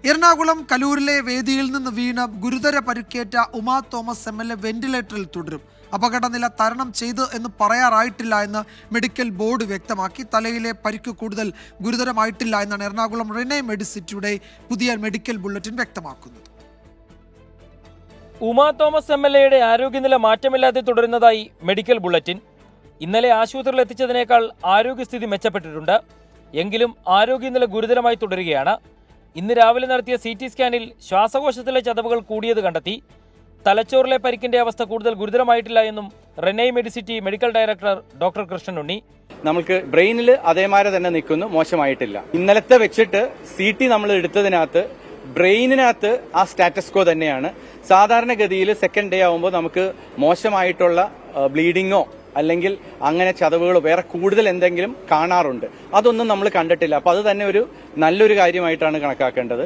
എറണാകുളം കലൂരിലെ വേദിയിൽ നിന്ന് വീണ് ഗുരുതര പരിക്കേറ്റ ഉമാ തോമസ് MLA വെന്റിലേറ്ററിൽ തുടരും. അപകടനില തരണം ചെയ്ത് എന്ന് പറയാറായിട്ടില്ല എന്ന് മെഡിക്കൽ ബോർഡ് വ്യക്തമാക്കി. തലയിലെ പരിക്ക് കൂടുതൽ ഗുരുതരമായിട്ടില്ല എന്നാണ് എറണാകുളം റിനെ മെഡിസിറ്റിയുടെ പുതിയ മെഡിക്കൽ ബുള്ളറ്റിൻ വ്യക്തമാക്കുന്നത്. ഉമാ തോമസ് MLAയുടെ ആരോഗ്യനില മാറ്റമില്ലാതെ തുടരുന്നതായി മെഡിക്കൽ ബുള്ളറ്റിൻ. ഇന്നലെ ആശുപത്രിയിൽ എത്തിച്ചതിനേക്കാൾ ആരോഗ്യസ്ഥിതി മെച്ചപ്പെട്ടിട്ടുണ്ട്. എങ്കിലും ആരോഗ്യനില ഗുരുതരമായി തുടരുകയാണ്. ഇന്ന് രാവിലെ നടത്തിയ CT സ്കാനിൽ ശ്വാസകോശത്തിലെ ചതവുകൾ കൂടിയത് കണ്ടെത്തി. തലച്ചോറിലെ പരിക്കിന്റെ അവസ്ഥ കൂടുതൽ ഗുരുതരമായിട്ടില്ല എന്നും Renai Medicity medical director doctor Krishnan Unni. നമുക്ക് ബ്രെയിനിൽ അതേമാരെ തന്നെ നിൽക്കുന്നു, മോശമായിട്ടില്ല. ഇന്നലത്തെ വെച്ചിട്ട് CT നമ്മൾ എടുത്തതിനകത്ത് ബ്രെയിനിനകത്ത് ആ സ്റ്റാറ്റസ് കോ തന്നെയാണ്. സാധാരണഗതിയിൽ സെക്കൻഡ് ഡേ ആവുമ്പോൾ നമുക്ക് മോശമായിട്ടുള്ള ബ്ലീഡിങ്ങോ അല്ലെങ്കിൽ അങ്ങനെ ചതവുകളോ വേറെ കൂടുതൽ എന്തെങ്കിലും കാണാറുണ്ട്. അതൊന്നും നമ്മൾ കണ്ടിട്ടില്ല. അപ്പൊ അത് തന്നെ ഒരു നല്ലൊരു കാര്യമായിട്ടാണ് കണക്കാക്കേണ്ടത്.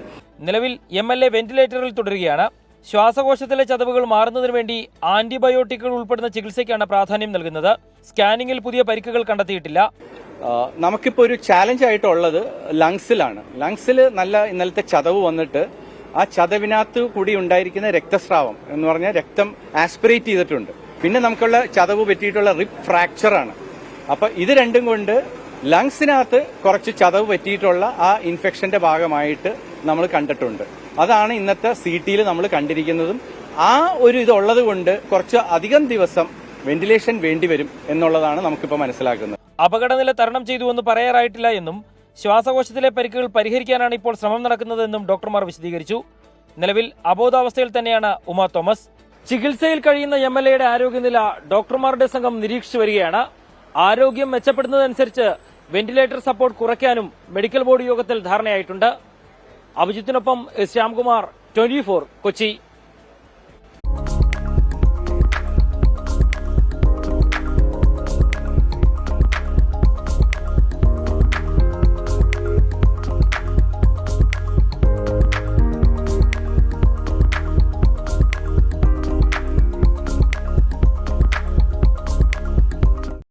നിലവിൽ MLA വെന്റിലേറ്ററിൽ തുടരുകയാണ്. ശ്വാസകോശത്തിലെ ചതവുകൾ മാറുന്നതിന് വേണ്ടി ആന്റിബയോട്ടിക്കുകൾ ഉൾപ്പെടുന്ന ചികിത്സയ്ക്കാണ് പ്രാധാന്യം നൽകുന്നത്. സ്കാനിങ്ങിൽ പുതിയ പരിക്കുകൾ കണ്ടെത്തിയിട്ടില്ല. നമുക്കിപ്പോൾ ഒരു ചാലഞ്ച് ആയിട്ടുള്ളത് ലങ്സിലാണ്. ലങ്സിൽ നല്ല ഇന്നലത്തെ ചതവ് വന്നിട്ട് ആ ചതവിനകത്ത് കൂടി ഉണ്ടായിരിക്കുന്ന രക്തസ്രാവം എന്ന് പറഞ്ഞാൽ രക്തം ആസ്പിറേറ്റ് ചെയ്തിട്ടുണ്ട്. പിന്നെ നമുക്കുള്ള ചതവ് പറ്റിയിട്ടുള്ള റിബ് ഫ്രാക്ചറാണ്. അപ്പൊ ഇത് രണ്ടും കൊണ്ട് ലങ്സിനകത്ത് കുറച്ച് ചതവ് പറ്റിയിട്ടുള്ള ആ ഇൻഫെക്ഷന്റെ ഭാഗമായിട്ട് നമ്മൾ കണ്ടിട്ടുണ്ട്. അതാണ് ഇന്നത്തെ CTയിൽ നമ്മൾ കണ്ടിരിക്കുന്നതും. ആ ഒരു ഇതുള്ളത് കൊണ്ട് കുറച്ച് അധികം ദിവസം വെന്റിലേഷൻ വേണ്ടിവരും എന്നുള്ളതാണ് നമുക്കിപ്പോൾ മനസ്സിലാക്കുന്നത്. അപകടനില തരണം ചെയ്തുവെന്ന് പറയാറായിട്ടില്ല എന്നും ശ്വാസകോശത്തിലെ പരിക്കുകൾ പരിഹരിക്കാനാണ് ഇപ്പോൾ ശ്രമം നടക്കുന്നതെന്നും ഡോക്ടർമാർ വിശദീകരിച്ചു. നിലവിൽ അബോധാവസ്ഥയിൽ തന്നെയാണ് ഉമാ തോമസ്. ചികിത്സയിൽ കഴിയുന്ന MLAയുടെ ആരോഗ്യനില ഡോക്ടർമാരുടെ സംഘം നിരീക്ഷിച്ചു വരികയാണ്. ആരോഗ്യം മെച്ചപ്പെടുന്നതനുസരിച്ച് വെന്റിലേറ്റർ സപ്പോർട്ട് കുറയ്ക്കാനും മെഡിക്കൽ ബോർഡ് യോഗത്തിൽ ധാരണയായിട്ടുണ്ട്. അഭിജിത്തിനൊപ്പം ശ്യാംകുമാർ, 24 കൊച്ചി.